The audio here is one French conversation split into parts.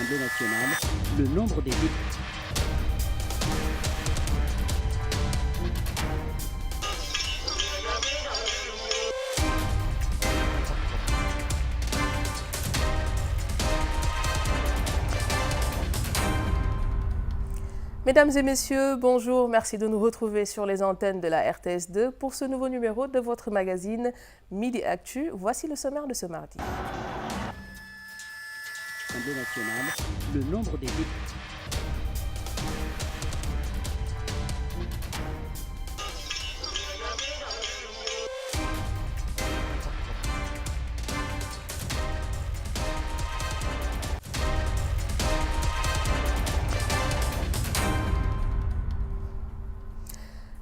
l'Assemblée nationale, le nombre des députés. Mesdames et messieurs, bonjour, merci de nous retrouver sur les antennes de la RTS2 pour ce nouveau numéro de votre magazine Midi Actu. Voici le sommaire de ce mardi. L'Assemblée nationale, le nombre des députés.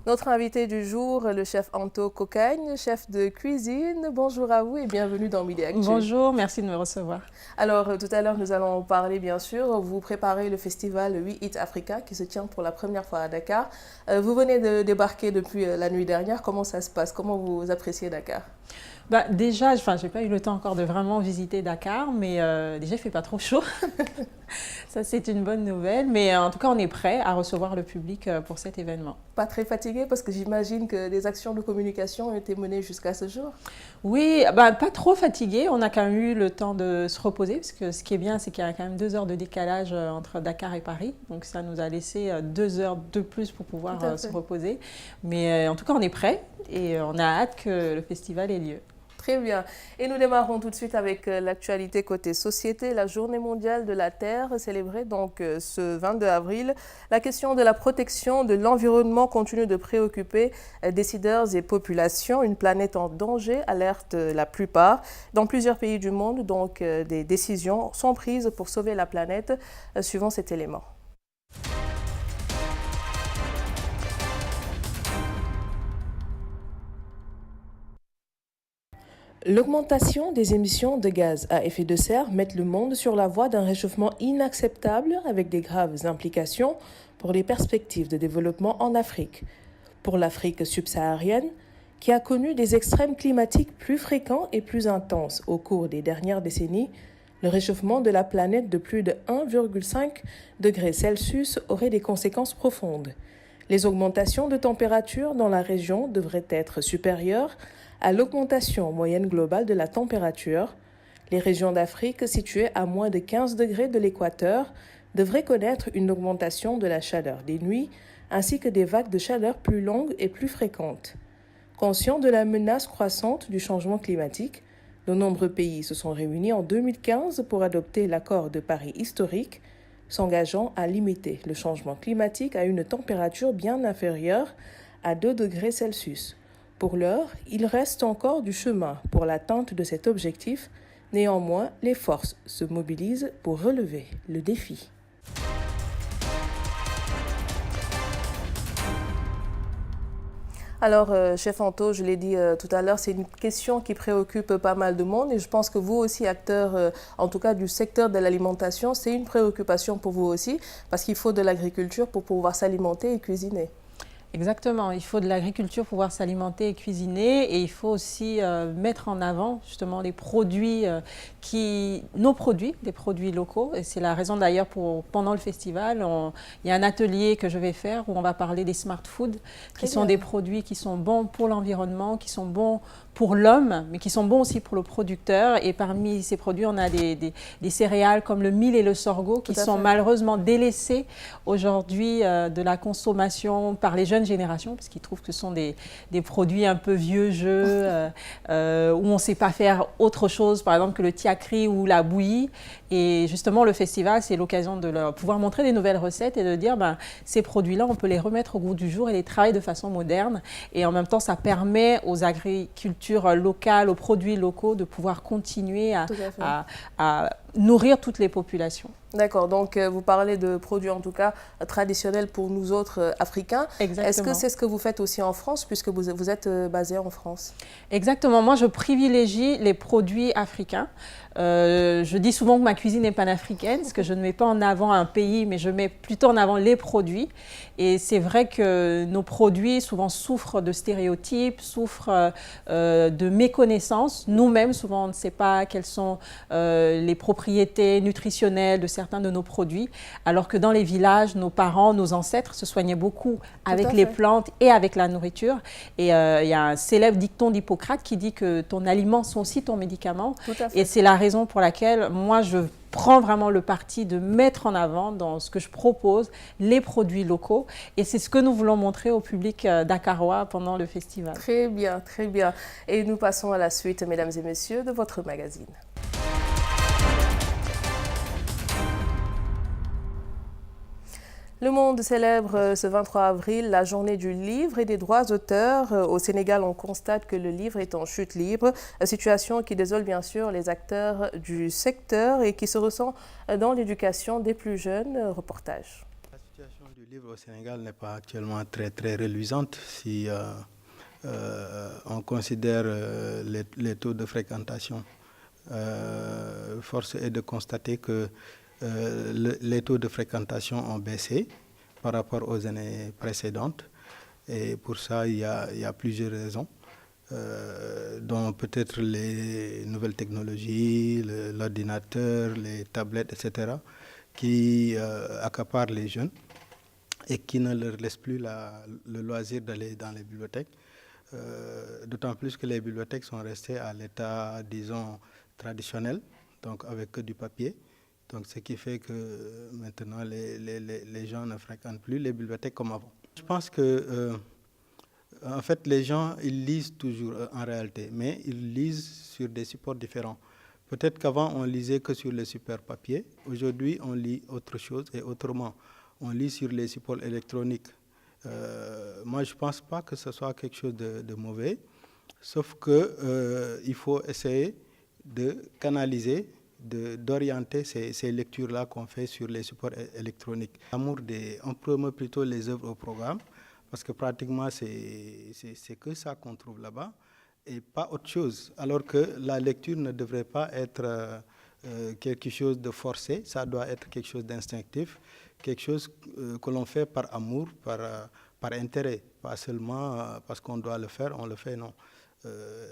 Notre invité du jour, le chef Anto Cocagne, chef de cuisine. Bonjour à vous et bienvenue dans Midi Actu. Bonjour, merci de me recevoir. Alors, tout à l'heure, nous allons parler, bien sûr, vous préparez le festival We Eat Africa qui se tient pour la première fois à Dakar. Vous venez de débarquer depuis la nuit dernière. Comment ça se passe? Comment vous appréciez Dakar? Déjà, je n'ai pas eu le temps encore de vraiment visiter Dakar, mais déjà, il ne fait pas trop chaud. Ça, c'est une bonne nouvelle. Mais en tout cas, on est prêt à recevoir le public pour cet événement. Pas très fatigué parce que j'imagine que des actions de communication ont été menées jusqu'à ce jour. Oui, pas trop fatigué. On a quand même eu le temps de se reposer parce que ce qui est bien, c'est qu'il y a quand même 2 heures de décalage entre Dakar et Paris. Donc, ça nous a laissé 2 heures de plus pour pouvoir se reposer. Mais en tout cas, on est prêt et on a hâte que le festival ait lieu. Très bien. Et nous démarrons tout de suite avec l'actualité côté société. La Journée mondiale de la Terre célébrée donc ce 22 avril. La question de la protection de l'environnement continue de préoccuper décideurs et populations. Une planète en danger alerte la plupart. Dans plusieurs pays du monde, donc des décisions sont prises pour sauver la planète suivant cet élément. L'augmentation des émissions de gaz à effet de serre met le monde sur la voie d'un réchauffement inacceptable avec des graves implications pour les perspectives de développement en Afrique. Pour l'Afrique subsaharienne, qui a connu des extrêmes climatiques plus fréquents et plus intenses au cours des dernières décennies, le réchauffement de la planète de plus de 1,5 degré Celsius aurait des conséquences profondes. Les augmentations de température dans la région devraient être supérieures à l'augmentation moyenne globale de la température. Les régions d'Afrique situées à moins de 15 degrés de l'équateur devraient connaître une augmentation de la chaleur des nuits ainsi que des vagues de chaleur plus longues et plus fréquentes. Conscients de la menace croissante du changement climatique, de nombreux pays se sont réunis en 2015 pour adopter l'accord de Paris historique, s'engageant à limiter le changement climatique à une température bien inférieure à 2 degrés Celsius. Pour l'heure, il reste encore du chemin pour l'atteinte de cet objectif. Néanmoins, les forces se mobilisent pour relever le défi. Alors, chef Anto, je l'ai dit tout à l'heure, c'est une question qui préoccupe pas mal de monde et je pense que vous aussi, acteur, en tout cas du secteur de l'alimentation, c'est une préoccupation pour vous aussi parce qu'il faut de l'agriculture pour pouvoir s'alimenter et cuisiner. Exactement, il faut de l'agriculture pour pouvoir s'alimenter et cuisiner et il faut aussi mettre en avant justement les produits, nos produits, des produits locaux. Et c'est la raison d'ailleurs pour pendant le festival, il y a un atelier que je vais faire où on va parler des smart foods, qui sont des produits qui sont bons pour l'environnement, qui sont bons pour l'homme, mais qui sont bons aussi pour le producteur. Et parmi ces produits, on a des céréales comme le mil et le sorgho qui sont malheureusement délaissés aujourd'hui de la consommation par les jeunes générations, parce qu'ils trouvent que ce sont des produits un peu vieux jeu, où on ne sait pas faire autre chose, par exemple que le tiakri ou la bouillie. Et justement, le festival, c'est l'occasion de leur pouvoir montrer des nouvelles recettes et de dire, ces produits-là, on peut les remettre au goût du jour et les travailler de façon moderne. Et en même temps, ça permet aux agricultures locales, aux produits locaux de pouvoir continuer à nourrir toutes les populations. D'accord, donc vous parlez de produits en tout cas traditionnels pour nous autres Africains. Exactement. Est-ce que c'est ce que vous faites aussi en France puisque vous êtes basé en France? Exactement, moi je privilégie les produits africains. Je dis souvent que ma cuisine est panafricaine, parce que je ne mets pas en avant un pays, mais je mets plutôt en avant les produits. Et c'est vrai que nos produits souvent souffrent de stéréotypes, souffrent de méconnaissances. Nous-mêmes, souvent, on ne sait pas quelles sont les propriétés nutritionnelles de certains certains de nos produits, alors que dans les villages, nos parents, nos ancêtres se soignaient beaucoup avec les plantes et avec la nourriture. Et il y a un célèbre dicton d'Hippocrate qui dit que ton aliment, sont aussi ton médicament. Et c'est la raison pour laquelle moi, je prends vraiment le parti de mettre en avant dans ce que je propose les produits locaux. Et c'est ce que nous voulons montrer au public dakarois pendant le festival. Très bien, très bien. Et nous passons à la suite, mesdames et messieurs, de votre magazine. Le monde célèbre ce 23 avril la journée du livre et des droits d'auteur. Au Sénégal, on constate que le livre est en chute libre, situation qui désole bien sûr les acteurs du secteur et qui se ressent dans l'éducation des plus jeunes. Reportage. La situation du livre au Sénégal n'est pas actuellement très reluisante si on considère les taux de fréquentation. Force est de constater que les taux de fréquentation ont baissé par rapport aux années précédentes. Et pour ça, il y a plusieurs raisons, dont peut-être les nouvelles technologies, l'ordinateur, les tablettes, etc., qui accaparent les jeunes et qui ne leur laissent plus le loisir d'aller dans les bibliothèques. D'autant plus que les bibliothèques sont restées à l'état, disons, traditionnel, donc avec que du papier. Donc, ce qui fait que maintenant, les gens ne fréquentent plus les bibliothèques comme avant. Je pense que, en fait, les gens, ils lisent toujours en réalité, mais ils lisent sur des supports différents. Peut-être qu'avant, on lisait que sur les supports papier. Aujourd'hui, on lit autre chose et autrement. On lit sur les supports électroniques. Moi, je ne pense pas que ce soit quelque chose de mauvais, sauf qu'il faut essayer de canaliser, d'orienter ces lectures-là qu'on fait sur les supports électroniques. On promeut plutôt les œuvres au programme, parce que pratiquement c'est que ça qu'on trouve là-bas, et pas autre chose. Alors que la lecture ne devrait pas être quelque chose de forcé, ça doit être quelque chose d'instinctif, quelque chose que l'on fait par amour, par intérêt, pas seulement parce qu'on doit le faire, on le fait, non.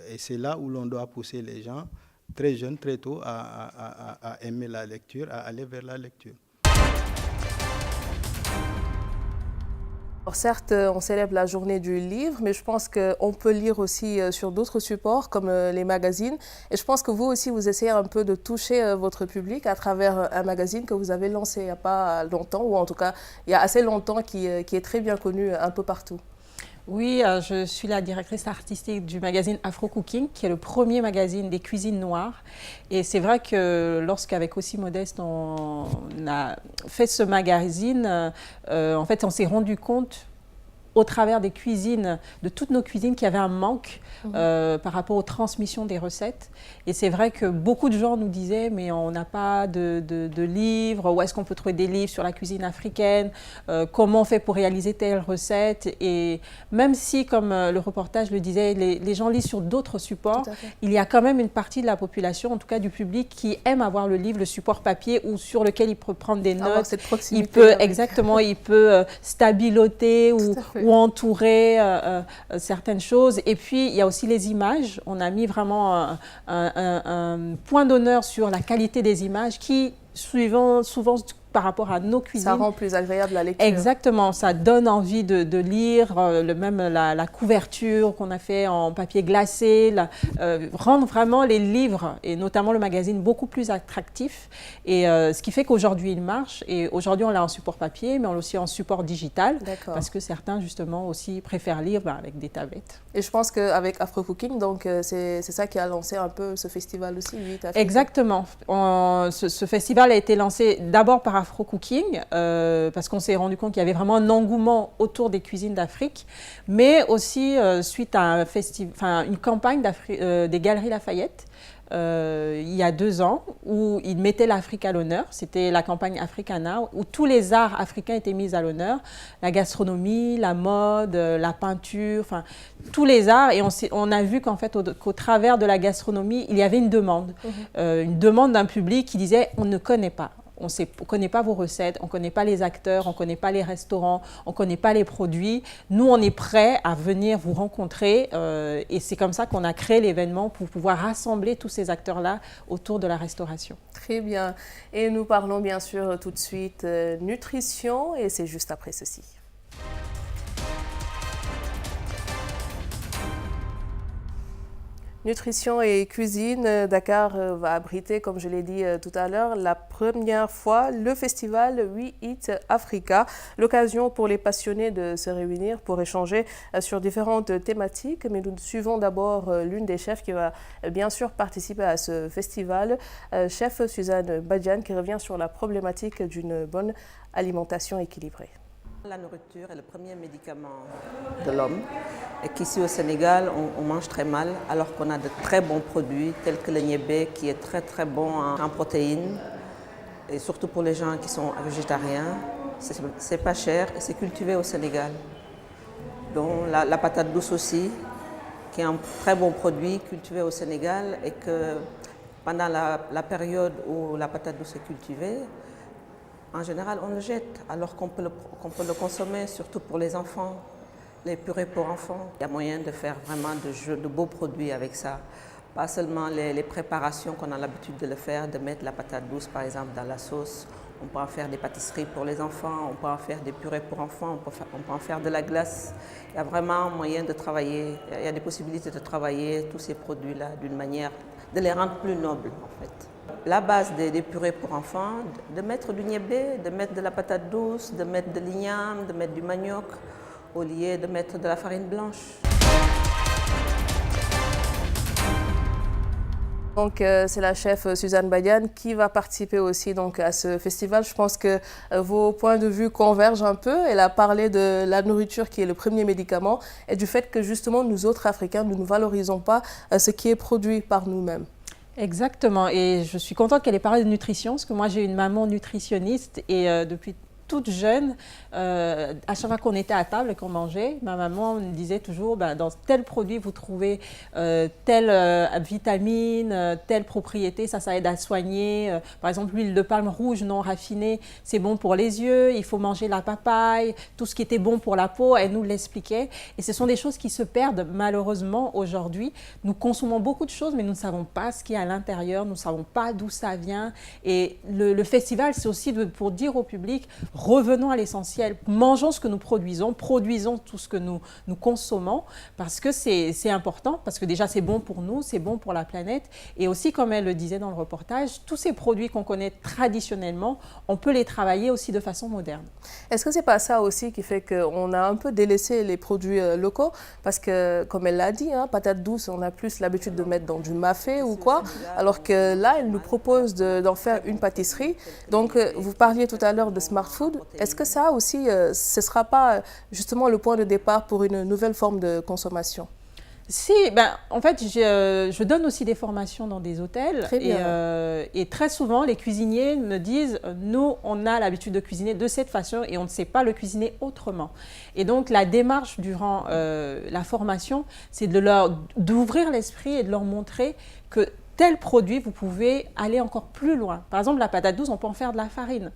Et c'est là où l'on doit pousser les gens, très jeunes, très tôt, à aimer la lecture, à aller vers la lecture. Alors certes, on célèbre la journée du livre, mais je pense qu'on peut lire aussi sur d'autres supports comme les magazines. Et je pense que vous aussi, vous essayez un peu de toucher votre public à travers un magazine que vous avez lancé il n'y a pas longtemps, ou en tout cas il y a assez longtemps, qui est très bien connu un peu partout. Oui, je suis la directrice artistique du magazine Afro Cooking, qui est le premier magazine des cuisines noires. Et c'est vrai que lorsqu'avec Aussi Modeste, on a fait ce magazine, en fait, on s'est rendu compte au travers des cuisines, de toutes nos cuisines, qu'il y avait un manque par rapport aux transmissions des recettes. Et c'est vrai que beaucoup de gens nous disaient, mais on n'a pas de livres, où est-ce qu'on peut trouver des livres sur la cuisine africaine, comment on fait pour réaliser telle recette. Et même si, comme le reportage le disait, les gens lisent sur d'autres supports, il y a quand même une partie de la population, en tout cas du public, qui aime avoir le livre, le support papier, ou sur lequel il peut prendre des notes. Cette proximité il peut, exactement, il peut stabiloter ou entourer certaines choses. Et puis, il y a aussi les images. On a mis vraiment un point d'honneur sur la qualité des images qui, souvent par rapport à nos cuisines. Ça rend plus agréable la lecture. Exactement, ça donne envie de lire, même la couverture qu'on a fait en papier glacé, rendre vraiment les livres, et notamment le magazine, beaucoup plus attractifs. Et ce qui fait qu'aujourd'hui, il marche. Et aujourd'hui, on l'a en support papier, mais on l'a aussi en support digital, parce que certains, justement, aussi préfèrent lire avec des tablettes. Et je pense qu'avec Afro Cooking, donc c'est ça qui a lancé un peu ce festival aussi, 8 Afrique. Exactement. Ce festival a été lancé d'abord par Afro Cooking, parce qu'on s'est rendu compte qu'il y avait vraiment un engouement autour des cuisines d'Afrique, mais aussi suite à une campagne des Galeries Lafayette, il y a 2 ans, où ils mettaient l'Afrique à l'honneur. C'était la campagne Africana, où tous les arts africains étaient mis à l'honneur. La gastronomie, la mode, la peinture, enfin, tous les arts. Et on a vu qu'en fait, qu'au travers de la gastronomie, il y avait une demande d'un public qui disait « on ne connaît pas ». on ne connaît pas vos recettes, on ne connaît pas les acteurs, on ne connaît pas les restaurants, on ne connaît pas les produits. Nous, on est prêts à venir vous rencontrer et c'est comme ça qu'on a créé l'événement pour pouvoir rassembler tous ces acteurs-là autour de la restauration. Très bien. Et nous parlons bien sûr tout de suite nutrition et c'est juste après ceci. Nutrition et cuisine, Dakar va abriter, comme je l'ai dit tout à l'heure, la première fois le festival We Eat Africa. L'occasion pour les passionnés de se réunir pour échanger sur différentes thématiques. Mais nous suivons d'abord l'une des chefs qui va bien sûr participer à ce festival, chef Suzanne Badiane, qui revient sur la problématique d'une bonne alimentation équilibrée. La nourriture est le premier médicament de l'homme et qu'ici au Sénégal, on mange très mal alors qu'on a de très bons produits tels que le niébé qui est très bon en protéines et surtout pour les gens qui sont végétariens. C'est pas cher et c'est cultivé au Sénégal. Donc la patate douce aussi qui est un très bon produit cultivé au Sénégal et que pendant la période où la patate douce est cultivée, en général, on le jette, alors qu'on peut le consommer, surtout pour les enfants, les purées pour enfants. Il y a moyen de faire vraiment de beaux produits avec ça. Pas seulement les préparations qu'on a l'habitude de le faire, de mettre la patate douce, par exemple, dans la sauce. On peut en faire des pâtisseries pour les enfants, on peut en faire des purées pour enfants, on peut en faire de la glace. Il y a vraiment moyen de travailler, il y a des possibilités de travailler tous ces produits-là d'une manière, de les rendre plus nobles, en fait. La base des purées pour enfants, de mettre du niébé, de mettre de la patate douce, de mettre de l'igname, de mettre du manioc, au lieu de mettre de la farine blanche. Donc c'est la chef Suzanne Badiane qui va participer aussi donc, à ce festival. Je pense que vos points de vue convergent un peu. Elle a parlé de la nourriture qui est le premier médicament et du fait que justement nous autres Africains, nous ne valorisons pas ce qui est produit par nous-mêmes. Exactement, et je suis contente qu'elle ait parlé de nutrition, parce que moi j'ai une maman nutritionniste et depuis toute jeune, à chaque fois qu'on était à table et qu'on mangeait, ma maman me disait toujours, dans tel produit vous trouvez telle vitamine, telle propriété, ça aide à soigner. Par exemple, l'huile de palme rouge non raffinée, c'est bon pour les yeux, il faut manger la papaye, tout ce qui était bon pour la peau, elle nous l'expliquait. Et ce sont des choses qui se perdent malheureusement aujourd'hui. Nous consommons beaucoup de choses, mais nous ne savons pas ce qu'il y a à l'intérieur, nous ne savons pas d'où ça vient. Et le festival, c'est aussi pour dire au public, revenons à l'essentiel, mangeons ce que nous produisons tout ce que nous consommons, parce que c'est important, parce que déjà c'est bon pour nous, c'est bon pour la planète, et aussi comme elle le disait dans le reportage, tous ces produits qu'on connaît traditionnellement, on peut les travailler aussi de façon moderne. Est-ce que c'est pas ça aussi qui fait qu'on a un peu délaissé les produits locaux? Parce que, comme elle l'a dit, patate douce, on a plus l'habitude de mettre dans du mafé ou quoi, alors que là, elle nous propose d'en faire une pâtisserie. Donc, vous parliez tout à l'heure de Smart Food. Est-ce que ça aussi, ce ne sera pas justement le point de départ pour une nouvelle forme de consommation? Si, en fait, je donne aussi des formations dans des hôtels. Très bien. Et très souvent, les cuisiniers me disent, nous, on a l'habitude de cuisiner de cette façon et on ne sait pas le cuisiner autrement. Et donc, la démarche durant la formation, c'est d'ouvrir l'esprit et de leur montrer que tel produit, vous pouvez aller encore plus loin. Par exemple, la patate douce, on peut en faire de la farine.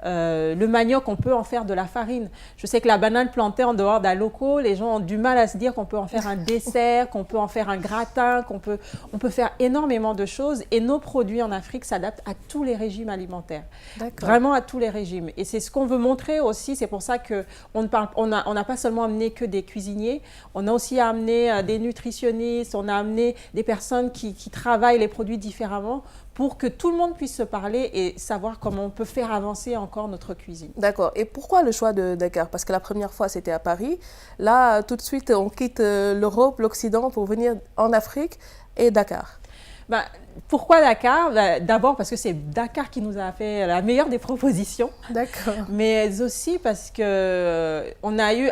Le manioc, on peut en faire de la farine. Je sais que la banane plantée en dehors d'un local, les gens ont du mal à se dire qu'on peut en faire un dessert, qu'on peut en faire un gratin, on peut faire énormément de choses. Et nos produits en Afrique s'adaptent à tous les régimes alimentaires. Vraiment à tous les régimes. Et c'est ce qu'on veut montrer aussi. C'est pour ça qu'on n'a pas seulement amené que des cuisiniers, on a aussi amené des nutritionnistes, on a amené des personnes qui travaillent les produits différemment pour que tout le monde puisse se parler et savoir comment on peut faire avancer encore notre cuisine. D'accord. Et pourquoi le choix de Dakar? Parce que la première fois, c'était à Paris. Là, tout de suite, on quitte l'Europe, l'Occident pour venir en Afrique et Dakar. Pourquoi Dakar? D'abord parce que c'est Dakar qui nous a fait la meilleure des propositions. D'accord. Mais aussi parce que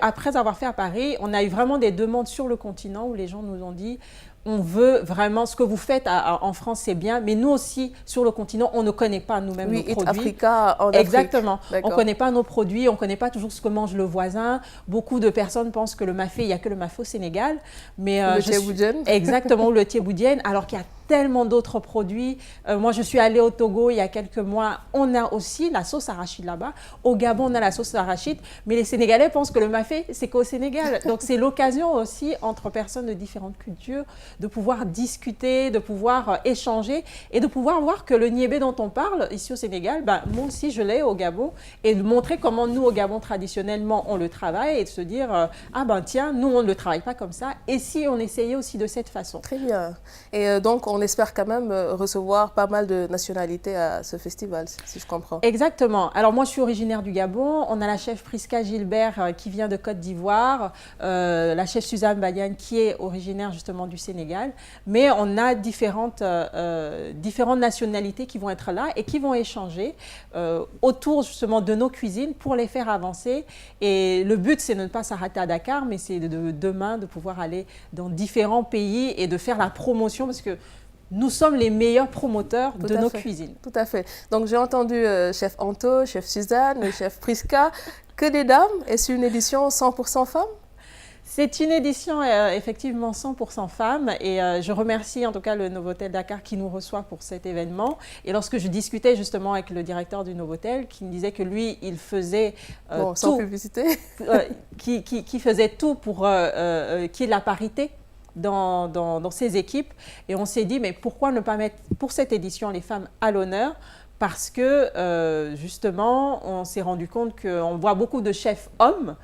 après avoir fait à Paris, on a eu vraiment des demandes sur le continent où les gens nous ont dit on veut vraiment, ce que vous faites en France, c'est bien, mais nous aussi, sur le continent, on ne connaît pas nous-mêmes nos produits. Africa en Afrique. Exactement. On ne connaît pas nos produits, on ne connaît pas toujours ce que mange le voisin. Beaucoup de personnes pensent que le mafé, il n'y a que le mafé au Sénégal. Mais le thieboudienne. Exactement, ou le thieboudienne, alors qu'il y a tellement d'autres produits. Moi, je suis allée au Togo il y a quelques mois. On a aussi la sauce arachide là-bas. Au Gabon, on a la sauce arachide. Mais les Sénégalais pensent que le mafé, c'est qu'au Sénégal. Donc, c'est l'occasion aussi, entre personnes de différentes cultures, de pouvoir discuter, de pouvoir échanger et de pouvoir voir que le niébé dont on parle ici au Sénégal, ben, moi aussi, je l'ai au Gabon. Et de montrer comment nous, au Gabon, traditionnellement, on le travaille et de se dire, ah ben tiens, nous, on ne le travaille pas comme ça. Et si on essayait aussi de cette façon. Très bien. Et donc, on espère quand même recevoir pas mal de nationalités à ce festival, si je comprends. Exactement. Alors, moi, je suis originaire du Gabon. On a la chef Priska Gilbert qui vient de Côte d'Ivoire, la chef Suzanne Badiane qui est originaire justement du Sénégal. Mais on a différentes nationalités qui vont être là et qui vont échanger autour justement de nos cuisines pour les faire avancer. Et le but, c'est de ne pas s'arrêter à Dakar, mais c'est demain de pouvoir aller dans différents pays et de faire la promotion parce que nous sommes les meilleurs promoteurs de nos cuisines. Tout à fait. Donc, j'ai entendu chef Anto, chef Suzanne, chef Priska. Que des dames. Est-ce une édition 100% femmes? C'est une édition effectivement 100% femmes et je remercie en tout cas le Novotel Dakar qui nous reçoit pour cet événement. Et lorsque je discutais justement avec le directeur du Novotel qui me disait que lui, il faisait bon, sans publicité. qui faisait tout pour qu'il y ait de la parité dans ses équipes. Et on s'est dit, mais pourquoi ne pas mettre pour cette édition les femmes à l'honneur? Parce que justement, on s'est rendu compte qu'on voit beaucoup de chefs hommes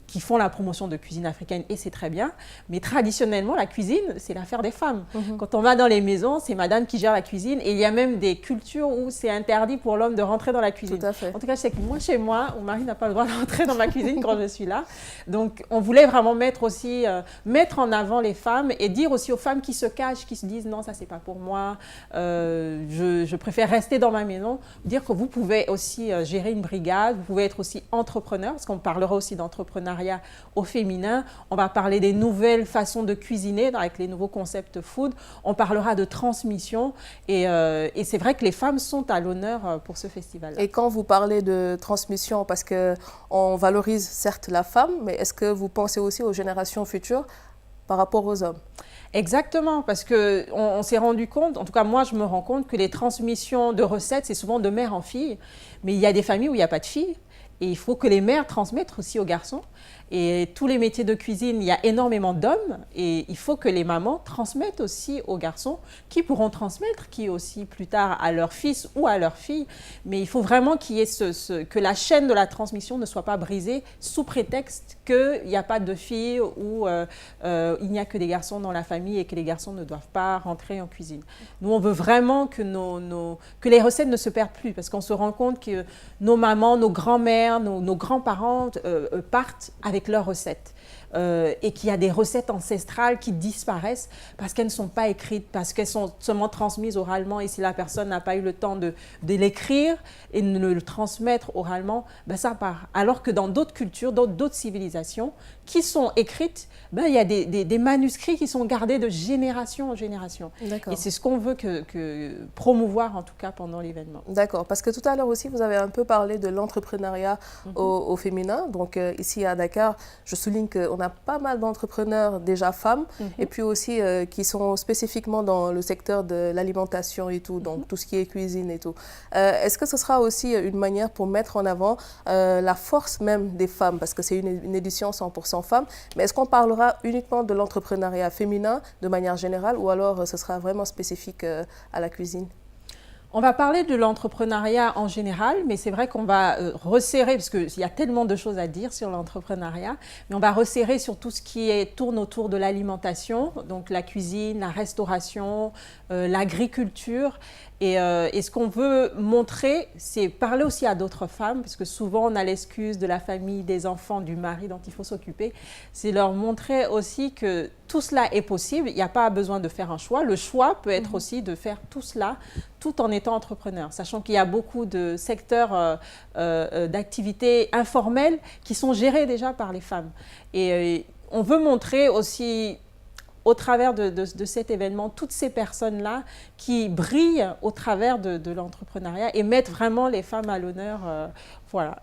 qui font la promotion de cuisine africaine et c'est très bien. Mais traditionnellement, la cuisine, c'est l'affaire des femmes. Quand on va dans les maisons, c'est madame qui gère la cuisine et il y a même des cultures où c'est interdit pour l'homme de rentrer dans la cuisine. Tout à fait. En tout cas, je sais que moi, chez moi, mon mari n'a pas le droit de rentrer dans ma cuisine quand je suis là. Donc, on voulait vraiment mettre en avant les femmes et dire aussi aux femmes qui se cachent, qui se disent non, ça, c'est pas pour moi, je préfère rester dans ma maison, dire que vous pouvez aussi gérer une brigade, vous pouvez être aussi entrepreneur, parce qu'on parlera aussi d'entrepreneuriat au féminin. On va parler des nouvelles façons de cuisiner avec les nouveaux concepts food. On parlera de transmission et c'est vrai que les femmes sont à l'honneur pour ce festival. Et quand vous parlez de transmission, parce qu'on valorise certes la femme, mais est-ce que vous pensez aussi aux générations futures par rapport aux hommes? Exactement, parce qu'on s'est rendu compte, en tout cas moi je me rends compte que les transmissions de recettes, c'est souvent de mère en fille, mais il y a des familles où il n'y a pas de filles. Et il faut que les mères transmettent aussi aux garçons. Et tous les métiers de cuisine, il y a énormément d'hommes. Et il faut que les mamans transmettent aussi aux garçons, qui pourront transmettre, qui aussi plus tard à leur fils ou à leur fille. Mais il faut vraiment qu'il y ait que la chaîne de la transmission ne soit pas brisée sous prétexte qu'il n'y a pas de filles ou il n'y a que des garçons dans la famille et que les garçons ne doivent pas rentrer en cuisine. Nous, on veut vraiment que que les recettes ne se perdent plus parce qu'on se rend compte que nos mamans, nos grands-mères, nos grands-parents partent avec leurs recettes. Et qu'il y a des recettes ancestrales qui disparaissent parce qu'elles ne sont pas écrites, parce qu'elles sont seulement transmises oralement et si la personne n'a pas eu le temps de l'écrire et de le transmettre oralement, ben ça part. Alors que dans d'autres cultures, d'autres civilisations qui sont écrites, ben il y a des manuscrits qui sont gardés de génération en génération. Et c'est ce qu'on veut promouvoir en tout cas pendant l'événement. D'accord, parce que tout à l'heure aussi, vous avez un peu parlé de l'entrepreneuriat au féminin. Donc ici à Dakar, je souligne qu'on a pas mal d'entrepreneurs déjà femmes et puis aussi qui sont spécifiquement dans le secteur de l'alimentation et tout, donc tout ce qui est cuisine et tout. Est-ce que ce sera aussi une manière pour mettre en avant la force même des femmes, parce que c'est une édition 100% femmes, mais est-ce qu'on parlera uniquement de l'entrepreneuriat féminin de manière générale ou alors ce sera vraiment spécifique à la cuisine? On va parler de l'entrepreneuriat en général, mais c'est vrai qu'on va resserrer, parce qu'il y a tellement de choses à dire sur l'entrepreneuriat, mais on va resserrer sur tout ce qui tourne autour de l'alimentation, donc la cuisine, la restauration, l'agriculture. Et ce qu'on veut montrer, c'est parler aussi à d'autres femmes, parce que souvent on a l'excuse de la famille, des enfants, du mari dont il faut s'occuper. C'est leur montrer aussi que tout cela est possible, il n'y a pas besoin de faire un choix. Le choix peut être aussi de faire tout cela tout en étant entrepreneur, sachant qu'il y a beaucoup de secteurs d'activités informelles qui sont gérés déjà par les femmes. Et on veut montrer aussi au travers de cet événement, toutes ces personnes-là qui brillent au travers de l'entrepreneuriat et mettent vraiment les femmes à l'honneur. Voilà.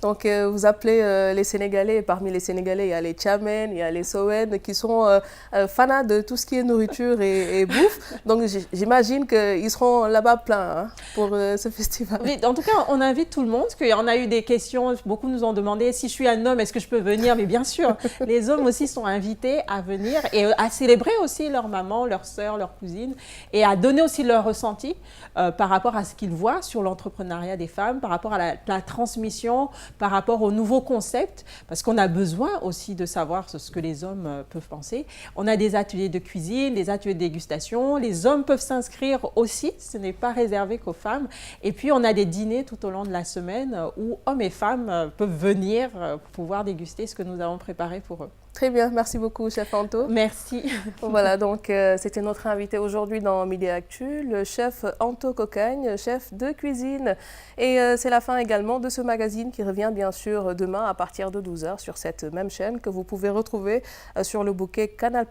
Donc, vous appelez les Sénégalais, et parmi les Sénégalais, il y a les Tchamen, il y a les Sowen, qui sont fanats de tout ce qui est nourriture et bouffe. Donc, j'imagine qu'ils seront là-bas pleins hein, pour ce festival. Oui, en tout cas, on invite tout le monde, parce qu'on a eu des questions, beaucoup nous ont demandé si je suis un homme, est-ce que je peux venir? Mais bien sûr, les hommes aussi sont invités à venir et à célébrer aussi leur maman, leur sœur, leur cousine, et à donner aussi leur ressenti par rapport à ce qu'ils voient sur l'entrepreneuriat des femmes, par rapport à la transmission, par rapport aux nouveaux concepts, parce qu'on a besoin aussi de savoir ce que les hommes peuvent penser. On a des ateliers de cuisine, des ateliers de dégustation. Les hommes peuvent s'inscrire aussi, ce n'est pas réservé qu'aux femmes. Et puis, on a des dîners tout au long de la semaine où hommes et femmes peuvent venir pour pouvoir déguster ce que nous avons préparé pour eux. Très bien, merci beaucoup, chef Anto. Merci. Voilà, donc c'était notre invité aujourd'hui dans Midi Actu, le chef Anto Cocagne, chef de cuisine. Et c'est la fin également de ce magazine qui revient bien sûr demain à partir de 12h sur cette même chaîne que vous pouvez retrouver sur le bouquet Canal+,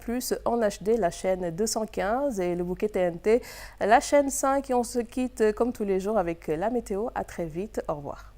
en HD, la chaîne 215 et le bouquet TNT, la chaîne 5. Et on se quitte comme tous les jours avec la météo. À très vite, au revoir.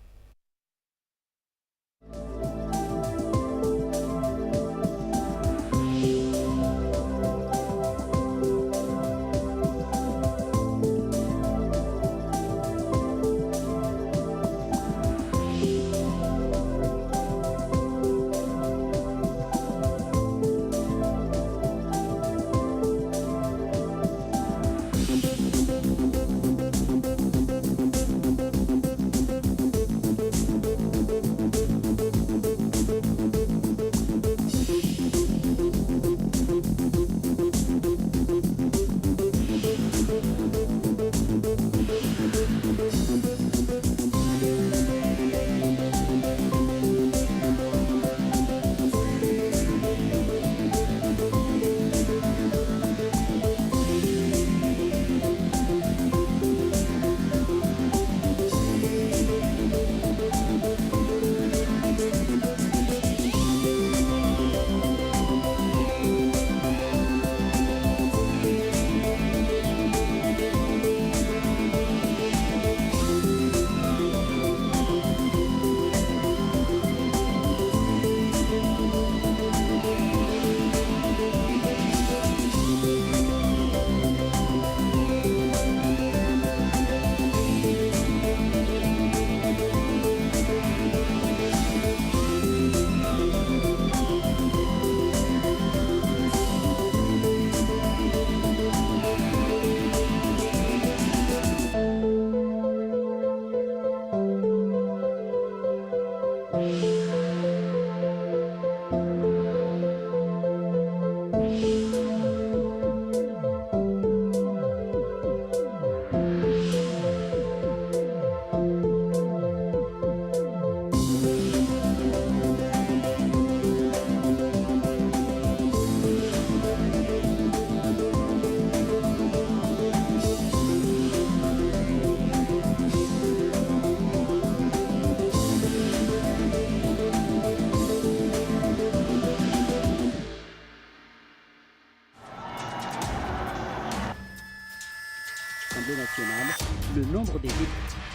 Nationale, le nombre des députés